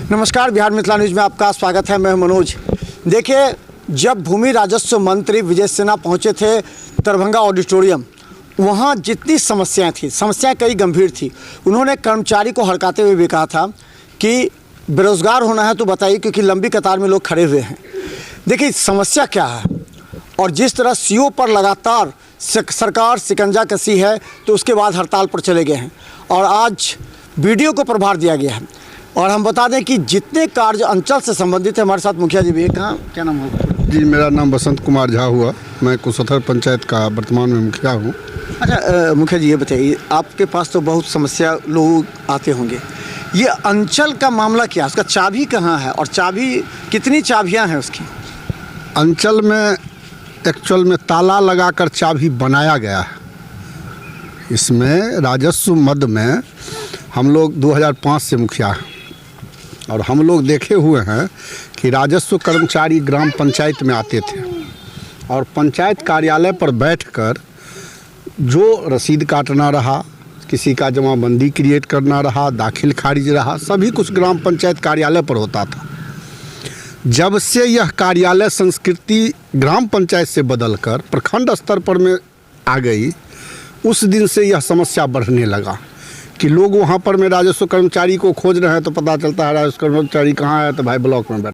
नमस्कार, बिहार मिथिला न्यूज़ में आपका स्वागत है। मैं मनोज। देखिए, जब भूमि राजस्व मंत्री विजय सिन्हा पहुंचे थे दरभंगा ऑडिटोरियम, वहां जितनी समस्याएं थी, समस्याएं कई गंभीर थी। उन्होंने कर्मचारी को हड़काते हुए भी कहा था कि बेरोज़गार होना है तो बताइए, क्योंकि लंबी कतार में लोग खड़े हुए हैं। देखिए समस्या क्या है, और जिस तरह सीओ पर लगातार सरकार शिकंजा कसी है, तो उसके बाद हड़ताल पर चले गए हैं और आज बीडीओ को प्रभार दिया गया है। और हम बता दें कि जितने कार्य अंचल से संबंधित है, हमारे साथ मुखिया जी भी है। कहाँ, क्या नाम होगा जी? मेरा नाम बसंत कुमार झा हुआ। मैं कुसथर पंचायत का वर्तमान में मुखिया हूँ। अच्छा मुखिया जी, ये बताइए, आपके पास तो बहुत समस्या लोग आते होंगे, ये अंचल का मामला क्या है? उसका चाबी कहाँ है और चाबी कितनी चाबियाँ हैं उसकी? अंचल में एक्चुअल में ताला लगाकर चाबी बनाया गया है। इसमें राजस्व मद में हम लोग 2005 से मुखिया हैं और हम लोग देखे हुए हैं कि राजस्व कर्मचारी ग्राम पंचायत में आते थे और पंचायत कार्यालय पर बैठकर जो रसीद काटना रहा, किसी का जमाबंदी क्रिएट करना रहा, दाखिल खारिज रहा, सभी कुछ ग्राम पंचायत कार्यालय पर होता था। जब से यह कार्यालय संस्कृति ग्राम पंचायत से बदलकर प्रखंड स्तर पर में आ गई, उस दिन से यह समस्या बढ़ने लगा कि लोग वहाँ पर में राजस्व कर्मचारी को खोज रहे हैं तो पता चलता है राजस्व कर्मचारी कहाँ है, तो भाई ब्लॉक में बैठा।